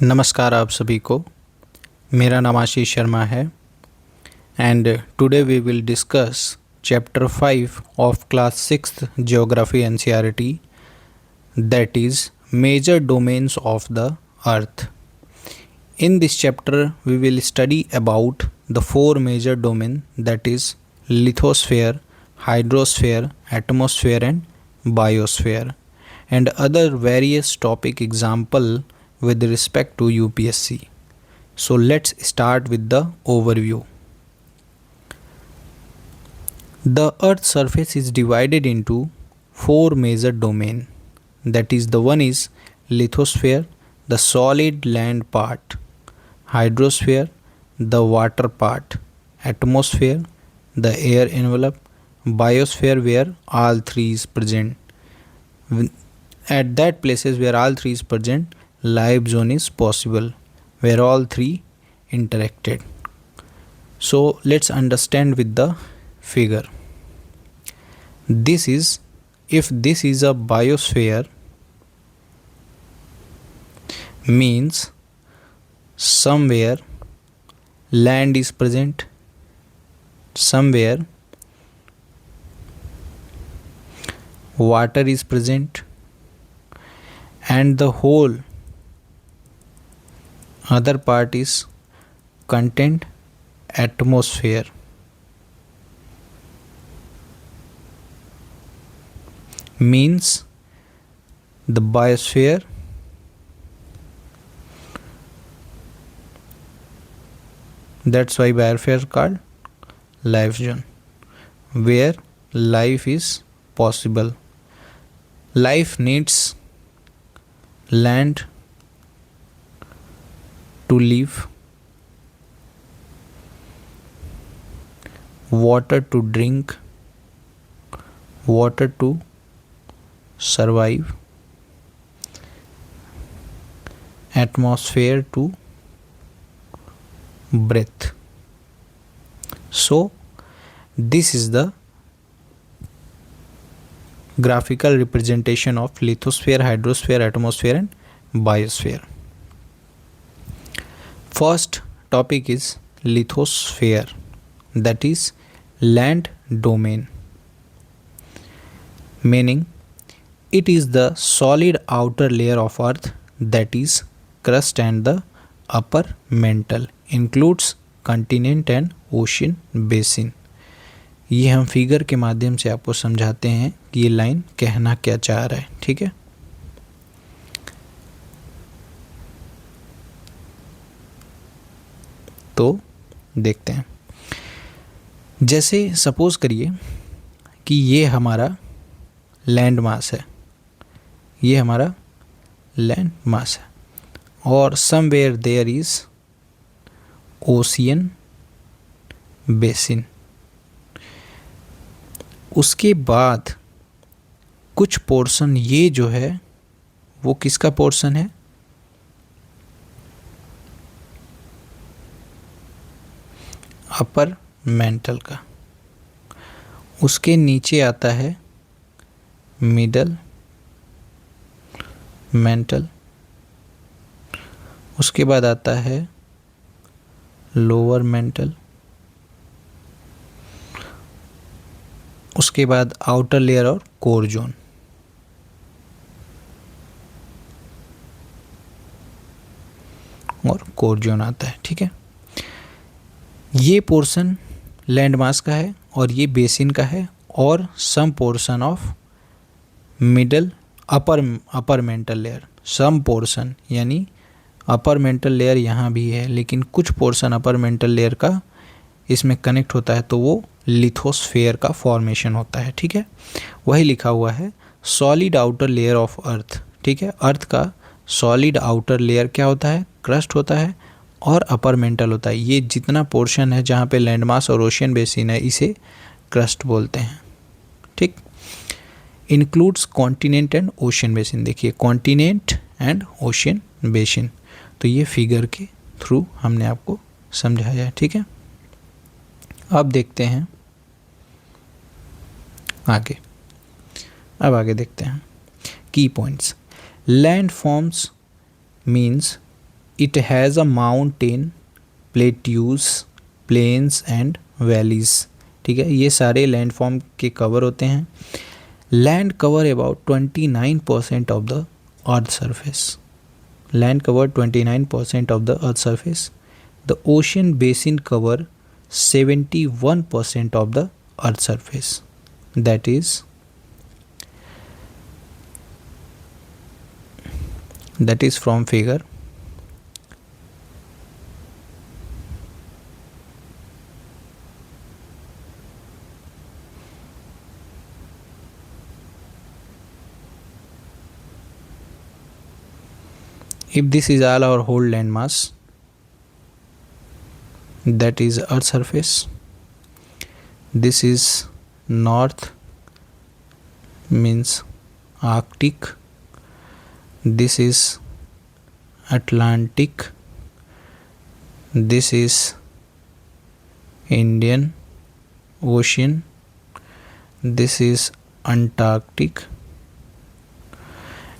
नमस्कार आप सभी को। मेरा नाम आशीष शर्मा है and today we will discuss chapter 5 of class 6th geography NCERT, that is major domains of the earth. In this chapter we will study about the four major domain, that is lithosphere, hydrosphere, atmosphere and biosphere, and other various topic example with respect to UPSC. So let's start with the overview. The earth's surface is divided into four major domain, that is the one is lithosphere, the solid land part; hydrosphere, the water part; atmosphere, the air envelope; biosphere, where all three is present. At that places where all three is present, life zone is possible, where all three interacted. So let's understand with the figure. This is, if this is a biosphere, means somewhere land is present, somewhere water is present, and the whole other part is content atmosphere. Means the biosphere that's why biosphere called life zone, where life is possible. Life needs land to live, water to drink, water to survive, atmosphere to breath. So this is the graphical representation of lithosphere, hydrosphere, atmosphere and biosphere. First topic is lithosphere, that is land domain, meaning it is the solid outer layer of earth, that is crust, and the upper mantle includes continent and ocean basin. ये हम figure के माध्यम से आपको समझाते हैं कि ये लाइन कहना क्या चाह रहा है, ठीक है। तो देखते हैं, जैसे सपोज करिए कि ये हमारा लैंड मास है, ये हमारा लैंड मास है और somewhere there is ocean basin. उसके बाद कुछ पोर्शन ये जो है वो किसका पोर्शन है, अपर मेंटल का। उसके नीचे आता है मिडल मेंटल, उसके बाद आता है लोअर मेंटल, उसके बाद आउटर लेयर और कोर जोन। और कोर जोन आता है, ठीक है। ये पोर्शन लैंड मास का है और ये बेसिन का है और some portion of middle upper mantle layer, some portion यानी अपर मेंटल लेयर यहाँ भी है लेकिन कुछ पोर्शन अपर मेंटल लेयर का इसमें कनेक्ट होता है, तो वो लिथोस्फेयर का फॉर्मेशन होता है, ठीक है। वही लिखा हुआ है solid outer layer of earth, ठीक है। अर्थ का सॉलिड आउटर लेयर क्या होता है, क्रस्ट होता है और अपर मेंटल होता है। ये जितना पोर्शन है जहाँ पे लैंडमास और ओशियन बेसिन है इसे क्रस्ट बोलते हैं, ठीक। Includes continent and ocean basin. देखिए कॉन्टिनेंट एंड ओशियन बेसिन, तो ये फिगर के थ्रू हमने आपको समझाया है, ठीक है। अब देखते हैं आगे। अब आगे देखते हैं की points. Land forms means it has a mountain, plateaus, plains and valleys. ठीक है, ये सारे लैंड फॉर्म के कवर होते हैं। Land cover about 29% of the earth surface. Land cover 29% of the earth surface. The ocean basin cover 71% of the earth surface. That is from figure. If this is all our whole land mass, that is earth surface, this is north means Arctic, this is Atlantic, this is Indian Ocean, this is Antarctic,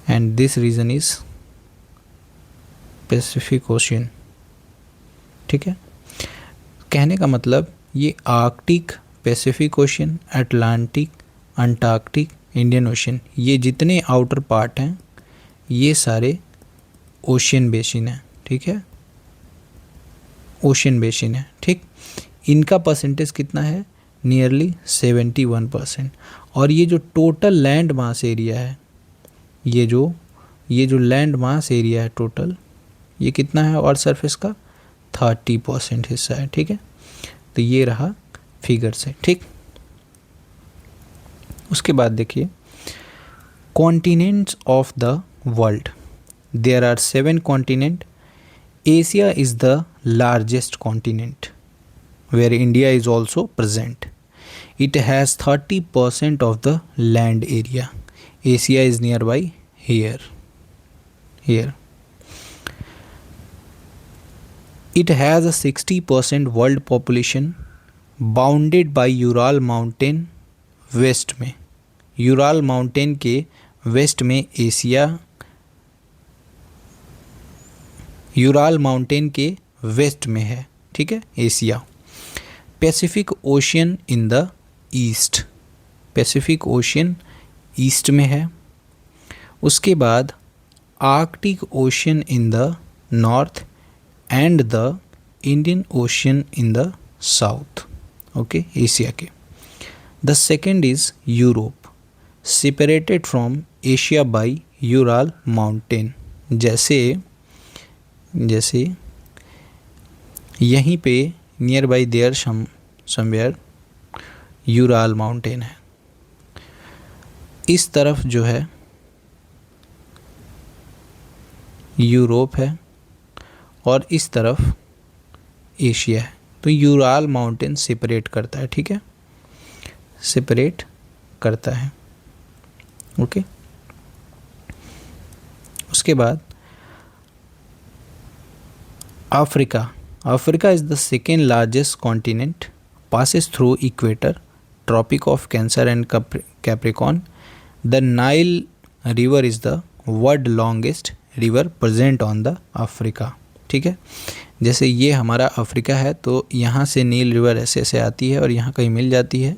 and this region is Pacific Ocean। ठीक है, कहने का मतलब ये Arctic, Pacific ocean, Atlantic, Antarctic, Indian ocean, ये जितने outer part हैं ये सारे ओशियन बेसिन है। ठीक है, ओशियन बेसिन है। ठीक, इनका परसेंटेज कितना है? नियरली 71%। और ये जो टोटल लैंड मास एरिया है, ये जो लैंड मास एरिया है टोटल, ये कितना है? अर्थ सरफेस का 30% हिस्सा है। ठीक है, तो ये रहा फिगर से। ठीक, उसके बाद देखिए continents of the world. There are 7 continent. Asia is the largest continent where India is also present. It has 30% of the land area. Asia is near by here. It has a 60% world population, bounded by Ural Mountain west में। Ural mountain के west में Asia, Ural mountain के west में है। ठीक है, Asia. Pacific ocean in the east, Pacific ocean east में है। उसके बाद Arctic ocean in the north and the Indian ocean in the south. Okay, Asia के। The second is Europe, separated from Asia by Ural mountain. जैसे यहीं पे near by there somewhere Ural mountain है। इस तरफ जो है यूरोप है और इस तरफ एशिया है। तो यूराल माउंटेन सेपरेट करता है। ठीक है, सेपरेट करता है। ओके, उसके बाद Africa. Africa is the second largest continent, passes through equator, tropic of Cancer and Capricorn. The Nile river is the world longest river present on the Africa. ठीक है, जैसे ये हमारा अफ्रीका है तो यहाँ से नील रिवर ऐसे ऐसे आती है और यहाँ कहीं मिल जाती है।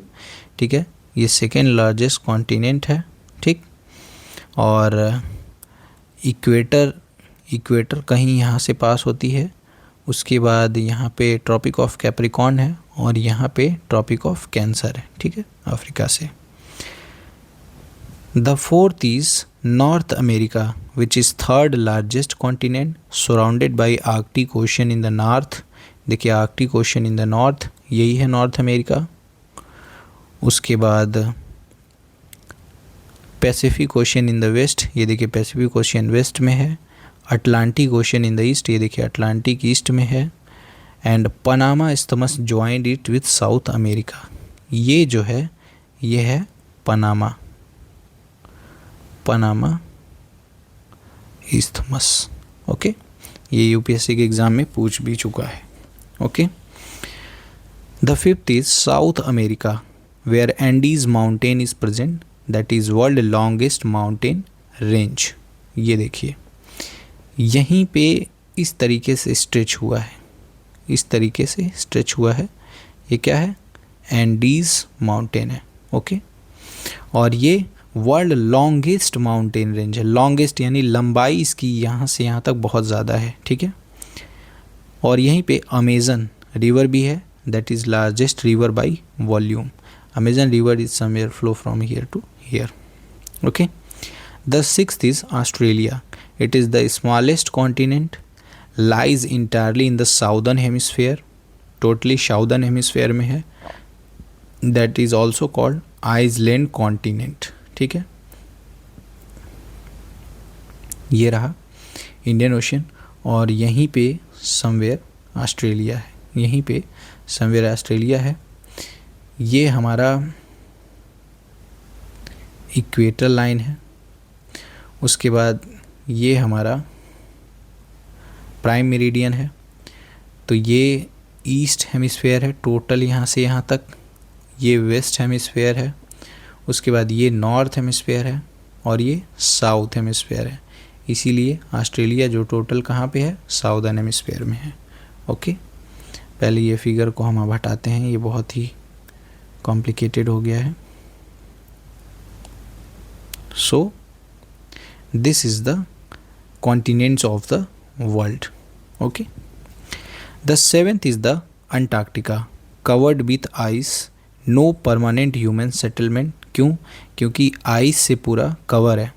ठीक है, ये सेकेंड लार्जेस्ट कॉन्टिनेंट है। ठीक, और इक्वेटर कहीं यहाँ से पास होती है। उसके बाद यहाँ पे ट्रॉपिक ऑफ कैप्रिकॉर्न है और यहाँ पे ट्रॉपिक ऑफ कैंसर है। ठीक है, अफ्रीका से। The fourth is North America which is third largest continent, surrounded by Arctic ocean in the north. देखिए Arctic ocean in the north, यही है नॉर्थ अमेरिका। उसके बाद Pacific ocean in the west, ये देखिए पैसिफिक ओशन वेस्ट में है। Atlantic ocean in the east, ये देखिए अटलांटिक ईस्ट में है। And Panama isthmus joined it with South America. ये जो है ये है पनामा इस्थमस। ओके, ये यूपीएससी के एग्ज़ाम में पूछ भी चुका है। Okay, the fifth is South America where Andes mountain is present, that is world longest mountain range. ये देखिए यहीं पे इस तरीके से स्ट्रेच हुआ है, इस तरीके से स्ट्रेच हुआ है। ये क्या है? एंडीज माउंटेन है। ओके, और ये वर्ल्ड लॉन्गेस्ट माउंटेन रेंज है। लॉन्गेस्ट यानी लंबाई इसकी यहाँ से यहाँ तक बहुत ज़्यादा है, ठीक है। और यहीं पे अमेजन रिवर भी है, that is largest river by volume. Amazon river is somewhere flow from here to here. Okay, the sixth is Australia. It is the smallest continent, lies entirely in the southern hemisphere, totally southern hemisphere में है। That is also called island continent, ठीक है। ये रहा Indian ocean, और यहीं पे somewhere Australia है, यहीं पे समवेयर ऑस्ट्रेलिया है। ये हमारा इक्वेटर लाइन है। उसके बाद ये हमारा प्राइम मेरिडियन है। तो ये ईस्ट हेमिस्फेयर है टोटल यहाँ से यहाँ तक। ये वेस्ट हेमिस्फेयर है। उसके बाद ये नॉर्थ हेमिस्फेयर है और ये साउथ हेमिस्फेयर है। इसीलिए ऑस्ट्रेलिया जो टोटल कहाँ पे है? साउदर्न हेमिस्फेयर में है। ओके, पहले ये फिगर को हम अब हटाते हैं, ये बहुत ही कॉम्प्लिकेटेड हो गया है। So this is the continents of the world. Okay, the seventh is the Antarctica, covered with ice, no permanent human settlement. क्यों? क्योंकि आइस से पूरा कवर है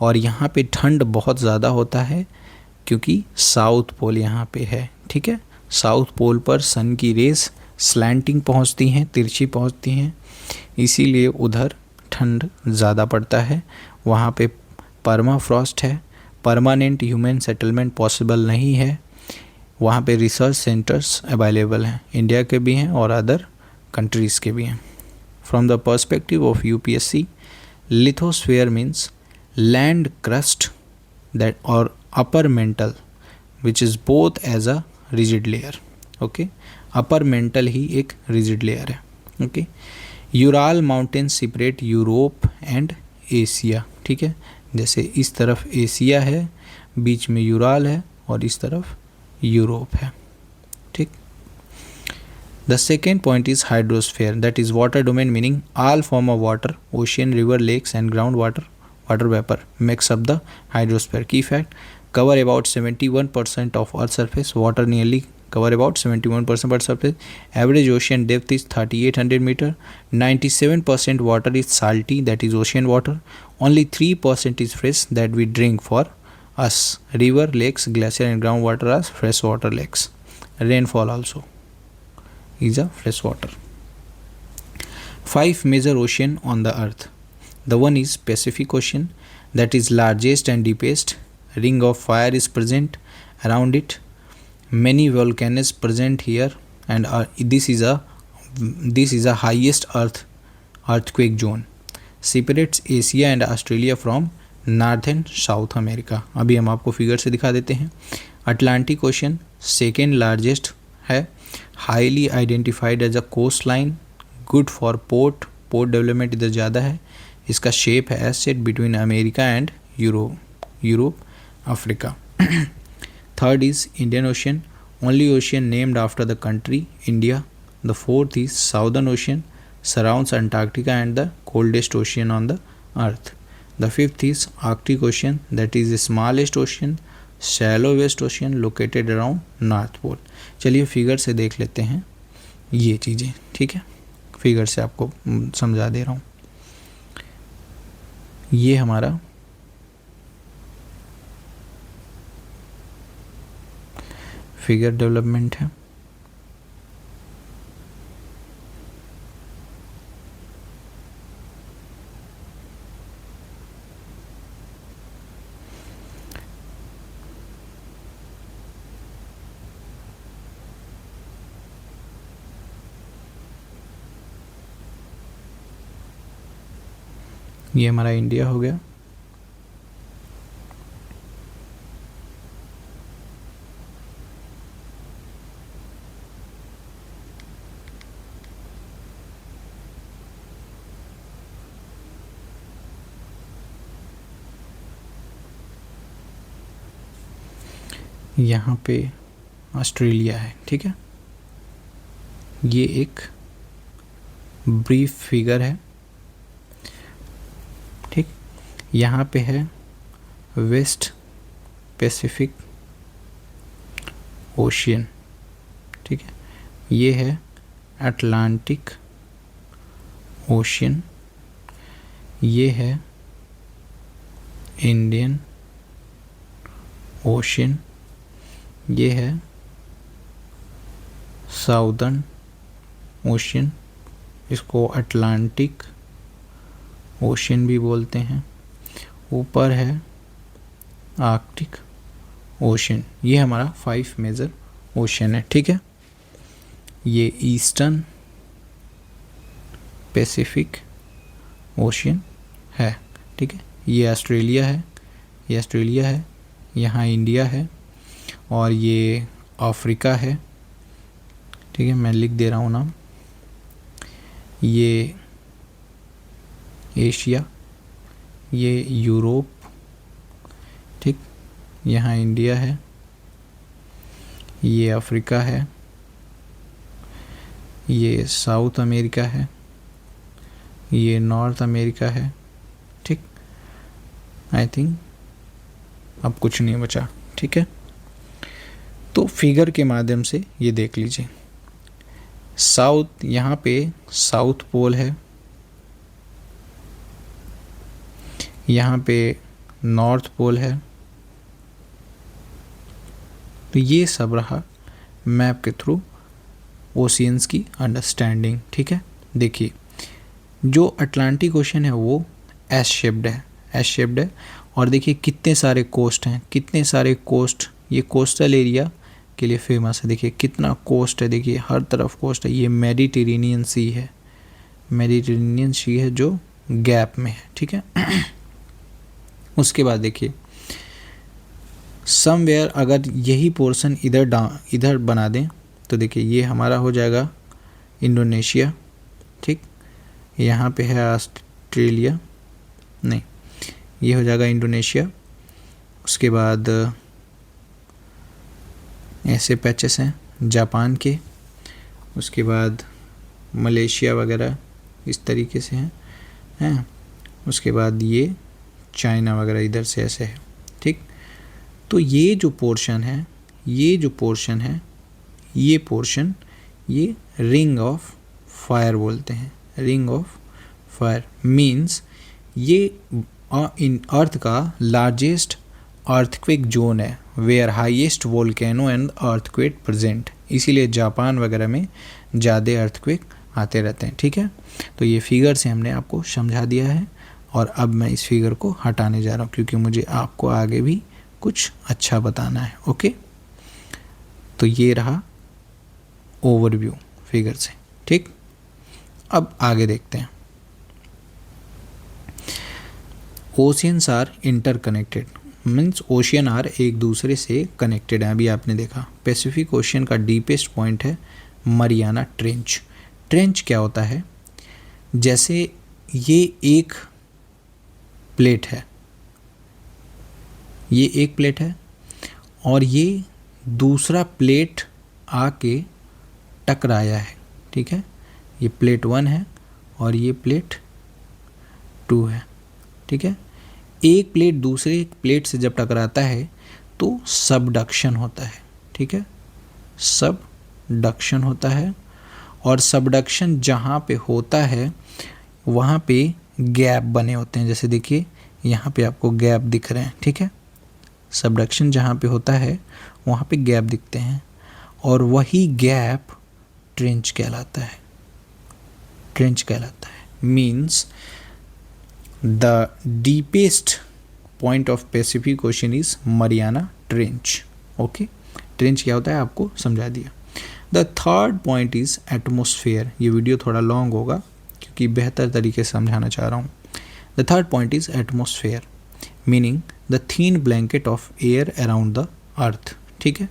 और यहाँ पे ठंड बहुत ज़्यादा होता है, क्योंकि साउथ पोल यहाँ पे है, ठीक है। साउथ पोल पर सन की रेस स्लैंटिंग पहुँचती हैं, तिरछी पहुँचती हैं, इसीलिए उधर ठंड ज़्यादा पड़ता है। वहाँ पे परमाफ्रॉस्ट है, परमानेंट ह्यूमन सेटलमेंट पॉसिबल नहीं है। वहाँ पे रिसर्च सेंटर्स अवेलेबल हैं, इंडिया के भी हैं और अदर कंट्रीज़ के भी हैं। From the perspective of UPSC, lithosphere means land crust that और upper mantle which is both as a rigid layer. Okay, upper mantle ही एक रिजिड लेयर है। Okay, Ural mountain separate Europe and Asia, ठीक है। जैसे इस तरफ Asia है, बीच में यूराल है और इस तरफ यूरोप है, ठीक। The second point is hydrosphere, that is water domain meaning all form of water, ocean, river, lakes and ground water, water vapour makes up the hydrosphere. Key fact, cover about 71% of earth surface, water nearly cover about 71% of earth surface, average ocean depth is 3800 meter, 97% water is salty, that is ocean water, only 3% is fresh that we drink for us, river, lakes, glacier and groundwater are freshwater lakes, rainfall also is a freshwater. 5 major ocean on the earth. The one is Pacific Ocean, that is largest and deepest. Ring of fire is present around it. Many volcanoes present here, and this is a highest earthquake zone. Separates Asia and Australia from North and South America. अभी हम आपको figure से दिखा देते हैं। Atlantic ocean second largest है, highly identified as a coast line, good for port development इधर ज़्यादा है। इसका शेप है as set between America and Europe Africa. Third is Indian Ocean, only ocean named after the country India. The fourth is Southern Ocean, surrounds Antarctica and the coldest ocean on the earth. The fifth is Arctic Ocean, that is the smallest ocean, shallow west ocean located around North Pole. चलिए figure से देख लेते हैं ये चीज़ें, ठीक है। Figure से आपको समझा दे रहा हूँ। ये हमारा फिगर डेवलपमेंट है। ये हमारा इंडिया हो गया। यहाँ पे ऑस्ट्रेलिया है, ठीक है। ये एक ब्रीफ फिगर है, ठीक। यहाँ पे है वेस्ट पैसिफिक ओशियन, ठीक है। ये है अटलांटिक ओशियन, ये है इंडियन ओशियन, ये है साउदर्न ओशियन, इसको अटलांटिक ओशियन भी बोलते हैं। ऊपर है आर्कटिक ओशियन। ये हमारा 5 मेजर ओशियन है, ठीक है। ये ईस्टर्न पैसिफिक ओशियन है, ठीक है। ये ऑस्ट्रेलिया है, ये ऑस्ट्रेलिया है, यहाँ इंडिया है, और ये अफ्रीका है, ठीक है। मैं लिख दे रहा हूँ नाम। ये एशिया, ये यूरोप, ठीक। यहाँ इंडिया है, ये अफ्रीका है, ये साउथ अमेरिका है, ये नॉर्थ अमेरिका है, ठीक। आई थिंक अब कुछ नहीं बचा, ठीक है। तो फिगर के माध्यम से ये देख लीजिए। साउथ, यहाँ पे साउथ पोल है, यहाँ पे नॉर्थ पोल है। तो ये सब रहा मैप के थ्रू ओशियंस की अंडरस्टैंडिंग, ठीक है। देखिए, जो अटलांटिक ओशन है वो एस शेप्ड है, एस शेप्ड है। और देखिए कितने सारे कोस्ट हैं, कितने सारे कोस्ट। ये कोस्टल एरिया के लिए फेमस है। देखिए कितना कोस्ट है, देखिए हर तरफ कोस्ट है। ये मेडिटेरेनियन सी है, मेडिटेरेनियन सी है जो गैप में है, ठीक है। उसके बाद देखिए समवेयर अगर यही पोर्शन इधर बना दें तो देखिए ये हमारा हो जाएगा इंडोनेशिया, ठीक। यहाँ पे है ऑस्ट्रेलिया, नहीं, ये हो जाएगा इंडोनेशिया। उसके बाद ऐसे पैचेस हैं जापान के, उसके बाद मलेशिया वगैरह इस तरीके से हैं। उसके बाद ये चाइना वगैरह इधर से ऐसे है, ठीक। तो ये जो पोर्शन है, ये जो पोर्शन है, ये पोर्शन, ये रिंग ऑफ फायर बोलते हैं। रिंग ऑफ फायर मीन्स ये इन अर्थ का लार्जेस्ट अर्थक्वेक जोन है, where highest volcano and earthquake present. इसीलिए जापान वगैरह में ज़्यादा अर्थक्वेक आते रहते हैं, ठीक है। तो ये फिगर से हमने आपको समझा दिया है, और अब मैं इस फिगर को हटाने जा रहा हूँ क्योंकि मुझे आपको आगे भी कुछ अच्छा बताना है, ओके। तो ये रहा ओवरव्यू फिगर से, ठीक। अब आगे देखते हैं। Oceans are interconnected, means ocean are एक दूसरे से कनेक्टेड है। अभी आपने देखा पैसिफिक ओशियन का डीपेस्ट पॉइंट है मरियाना ट्रेंच। ट्रेंच क्या होता है? जैसे ये एक प्लेट है, ये एक प्लेट है और ये दूसरा प्लेट आके टकराया है, ठीक है। ये प्लेट 1 है और ये प्लेट 2 है, ठीक है। एक प्लेट दूसरे प्लेट से जब टकराता है तो सबडक्शन होता है, ठीक है। सबडक्शन होता है, और सबडक्शन जहाँ पे होता है वहाँ पे गैप बने होते हैं। जैसे देखिए यहाँ पे आपको गैप दिख रहे हैं, ठीक है। सबडक्शन जहाँ पे होता है वहाँ पे गैप दिखते हैं, और वही गैप ट्रेंच कहलाता है। ट्रेंच कहलाता है means the deepest point of Pacific ocean is Mariana trench, okay. Trench क्या होता है आपको समझा दिया। The third point is atmosphere. ये वीडियो थोड़ा लॉन्ग होगा क्योंकि बेहतर तरीके से समझाना चाह रहा हूँ। The third point is atmosphere, meaning the thin blanket of air around the earth, ठीक है।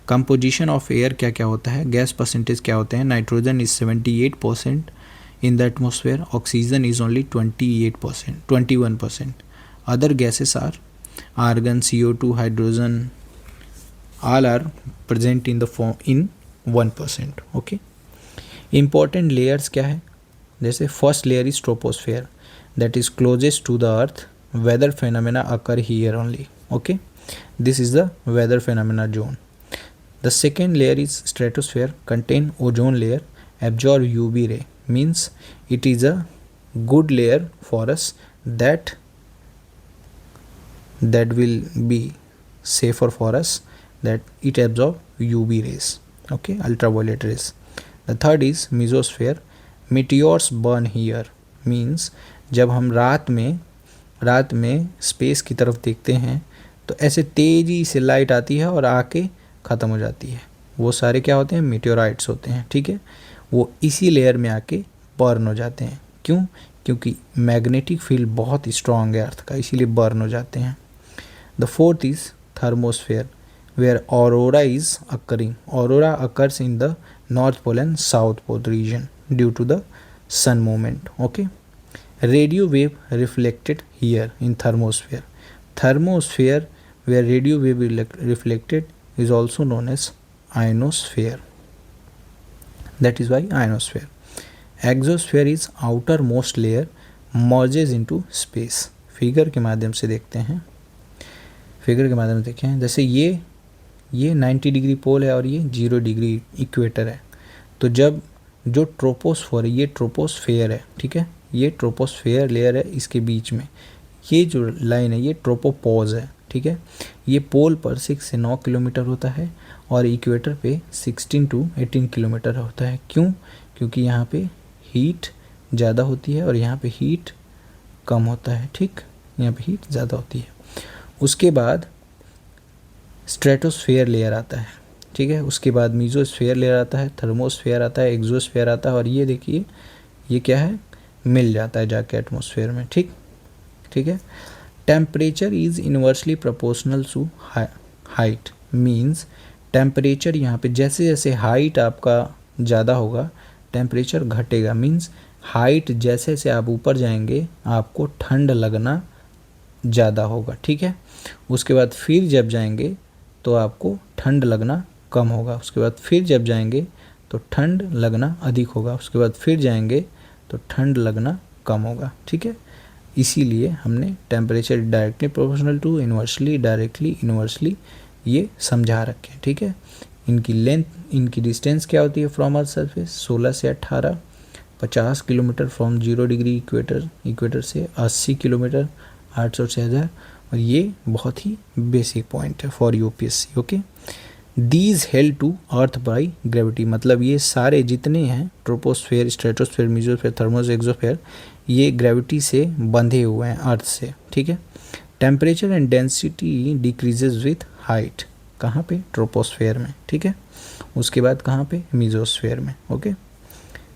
कंपोजिशन ऑफ एयर क्या क्या होता है, गैस परसेंटेज क्या होते हैं। Nitrogen is 78% in the atmosphere, oxygen is only 28%, 21%. Other gases are argon, CO2, hydrogen, all are present in the form in 1%. Okay, important layers क्या है? जैसे first layer is troposphere that is closest to the earth, weather phenomena occur here only. Okay, this is the weather phenomena zone. The second layer is stratosphere, contain ozone layer, absorb UV ray, means it is a good layer for us that will be safer for us, that it absorb UV rays, okay, ultraviolet rays. The third is mesosphere, meteors burn here, means जब हम रात में space की तरफ देखते हैं तो ऐसे तेज़ी से लाइट आती है और आके ख़त्म हो जाती है. वो सारे क्या होते हैं? मीटेओराइट्स होते हैं. ठीक है, वो इसी लेयर में आके बर्न हो जाते हैं. क्यों? क्योंकि मैग्नेटिक फील्ड बहुत स्ट्रॉन्ग है अर्थ का, इसीलिए बर्न हो जाते हैं. The fourth is thermosphere where aurora is occurring. Aurora occurs in the north pole and south pole region due to the sun movement. Okay, radio wave reflected here in thermosphere. Thermosphere where radio wave reflected is also known as ionosphere. That is why ionosphere. Exosphere is outermost layer merges into space. Figure के माध्यम से देखते हैं. Figure के माध्यम से देखें, जैसे ये 90 डिग्री पोल है और ये 0 डिग्री इक्वेटर है. तो जब जो ट्रोपोस्फेयर है, ये ट्रोपोस्फेयर है. ठीक है, ये ट्रोपोस्फेयर लेयर है, इसके बीच में ये जो लाइन है ये ट्रोपोपॉज है. ठीक है, ये पोल पर 6 से 9 किलोमीटर होता है और इक्वेटर पे 16 to 18 किलोमीटर होता है. क्यों? क्योंकि यहाँ पे हीट ज़्यादा होती है और यहाँ पे हीट कम होता है. ठीक, यहाँ पे हीट ज़्यादा होती है. उसके बाद स्ट्रेटोस्फेयर लेयर आता है. ठीक है, उसके बाद मीजोस्फेयर लेयर आता है, थर्मोस्फेयर आता है, एक्सोस्फेयर आता है और ये देखिए ये क्या है? मिल जाता है जाके एटमॉस्फेयर में. ठीक है. Temperature is inversely proportional to height, means temperature यहाँ पे जैसे जैसे हाइट आपका ज़्यादा होगा टेम्परेचर घटेगा. मीन्स हाइट जैसे जैसे आप ऊपर जाएंगे आपको ठंड लगना ज़्यादा होगा. ठीक है, उसके बाद फिर जब जाएंगे तो आपको ठंड लगना कम होगा. उसके बाद फिर जब जाएंगे तो ठंड लगना अधिक होगा. उसके बाद फिर जाएंगे तो ठंड लगना कम होगा. ठीक है, इसीलिए हमने temperature directly proportional to inversely, directly, inversely ये समझा रखे हैं. ठीक है, इनकी लेंथ, इनकी डिस्टेंस क्या होती है फ्रॉम अर्थ सरफेस? 16 से 18, 50 किलोमीटर फ्रॉम 0 डिग्री इक्वेटर से 80 किलोमीटर, 800 से 1000. और ये बहुत ही बेसिक पॉइंट है for UPSC. Okay, these held to earth by gravity, मतलब ये सारे जितने हैं troposphere, stratosphere, mesosphere, thermos, exosphere, ये ग्रेविटी से बंधे हुए हैं अर्थ से. ठीक है. Temperature and density decreases with height. कहाँ पे? ट्रोपोस्फेयर में. ठीक है, उसके बाद कहाँ पे? मीजोस्फेयर में. Okay,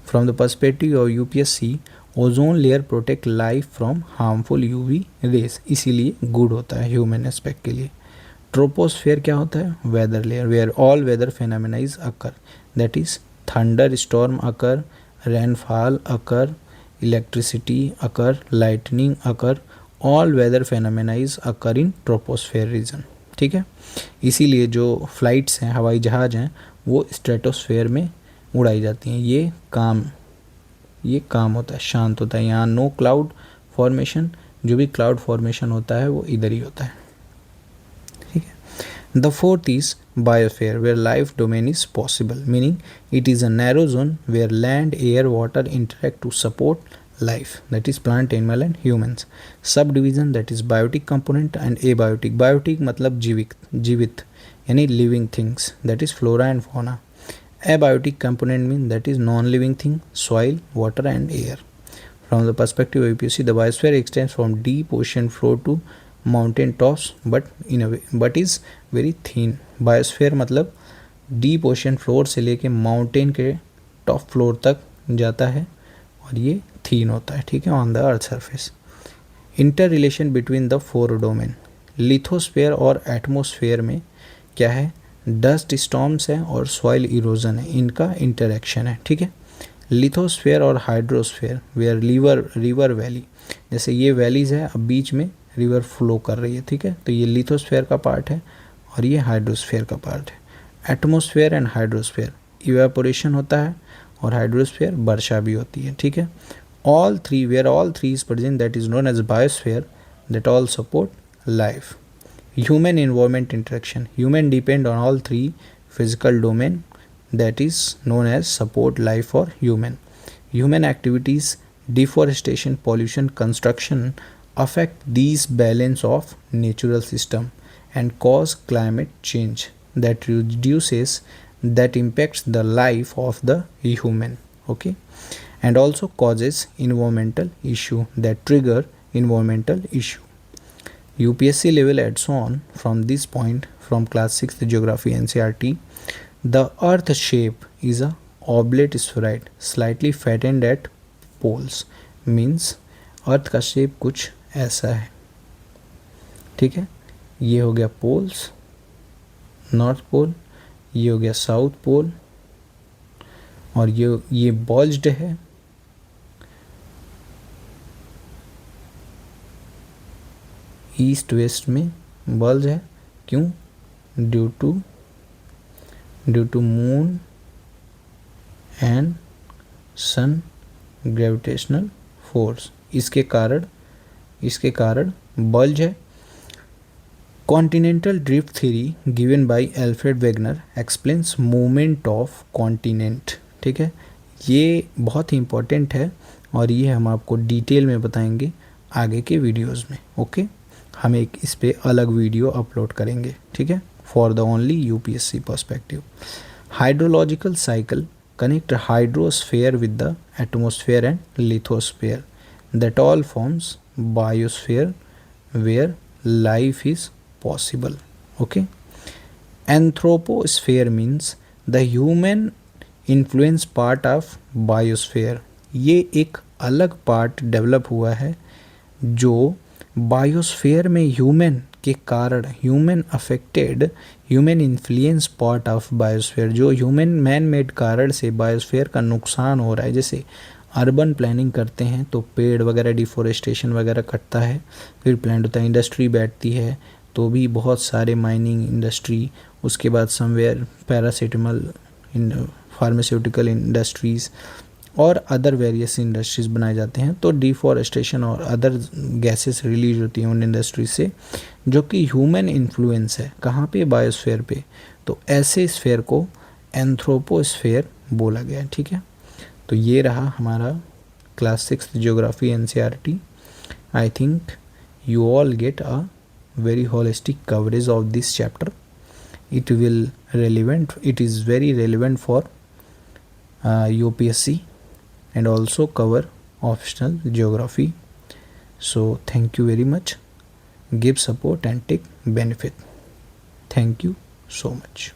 from the perspective of UPSC, ozone layer protect life from harmful UV rays, इसीलिए गुड होता है ह्यूमन एस्पेक्ट के लिए. ट्रोपोस्फेयर क्या होता है? Weather layer where all weather phenomena is occur, that is thunder storm occur, rainfall occur, electricity occur, lightning occur, all weather phenomena is occur in troposphere region. ठीक है, इसीलिए जो फ्लाइट्स हैं, हवाई जहाज़ हैं, वो स्ट्रेटोस्फेयर में उड़ाई जाती हैं. ये काम होता है, शांत होता है. यहाँ नो क्लाउड फॉर्मेशन, जो भी क्लाउड फॉर्मेशन होता है वो इधर ही होता है. ठीक है. The fourth is biosphere where life domain is possible, meaning it is a narrow zone where land, air, water interact to support life, that is plant, animal and humans. Subdivision, that is biotic component and abiotic. Biotic मतलब जीवित यानी living things, that is flora and fauna. Abiotic component mean that is non-living thing, soil, water and air. From the perspective of UPSC, the biosphere extends from deep ocean floor to mountain tops, but is very thin. Biosphere मतलब deep ocean floor से लेके mountain के top floor तक जाता है और ये थीन होता है. ठीक है, on the earth surface. Inter relation between the four domain. Lithosphere और एटमोस्फेयर में क्या है? डस्ट स्टॉर्म्स है और सॉइल इरोजन है, इनका इंटरेक्शन है. ठीक है, लिथोस्फेयर और हाइड्रोस्फेयर वेयर रिवर वैली, जैसे ये वैलीज है, अब बीच में रिवर फ्लो कर रही है. ठीक है, तो ये लिथोस्फेयर का पार्ट है और ये हाइड्रोस्फीयर का पार्ट है। एटमॉस्फेयर एंड हाइड्रोस्फीयर, इवेपोरेशन होता है और हाइड्रोस्फीयर वर्षा भी होती है, ठीक है। All three, where all three is present, that is known as biosphere, that all support life. Human environment interaction, human depend on all three physical domain, that is known as support life for human. Human activities, deforestation, pollution, construction affect these balance of natural system and cause climate change that reduces, that impacts the life of the human, okay, and also causes environmental issue that trigger environmental issue. UPSC level adds on from this point from class 6th geography NCERT. The earth shape is a oblate spheroid slightly flattened at poles, means अर्थ का shape कुछ ऐसा है, ठीक है। ये हो गया poles, north pole, ये हो गया साउथ पोल, और ये बल्ज्ड है, ईस्ट वेस्ट में बल्ज है, क्यों? Due to moon and sun gravitational force, इसके कारण बल्ज है। Continental drift theory given by Alfred Wegener explains movement of continent, ठीक है। ये बहुत ही इंपॉर्टेंट है और ये हम आपको डिटेल में बताएंगे आगे के वीडियोज़ में, ओके। हम एक इस पे अलग वीडियो अपलोड करेंगे, ठीक है, for the only UPSC perspective. Hydrological cycle connect hydrosphere with the atmosphere and lithosphere, that all forms biosphere where life is possible, okay. Anthroposphere means the human influence part of biosphere, ये एक अलग part develop हुआ है जो biosphere में human के कारण, human affected, human influence part of biosphere, जो ह्यूमन मैन मेड कारण से बायोस्फीयर का नुकसान हो रहा है। जैसे अर्बन प्लानिंग करते हैं तो पेड़ वगैरह, डिफोरेस्टेशन वगैरह कटता है, फिर प्लांट होता है, इंडस्ट्री बैठती है तो भी बहुत सारे माइनिंग इंडस्ट्री, उसके बाद समवेयर पैरासिटामोल फार्मास्यूटिकल इंडस्ट्रीज़ और अदर वेरियस इंडस्ट्रीज़ बनाए जाते हैं, तो डिफॉरेस्टेशन और अदर गैसेस रिलीज होती हैं उन इंडस्ट्री से, जो कि ह्यूमन इन्फ्लुएंस है, कहाँ पे? बायोस्फीयर पे। तो ऐसे स्फीयर को एंथ्रोपोस्फीयर बोला गया है, ठीक है। तो ये रहा हमारा class 6 geography NCERT. I think you all get a very holistic coverage of this chapter. It is very relevant for UPSC and also cover optional geography. So thank you very much. Give support and take benefit. Thank you so much.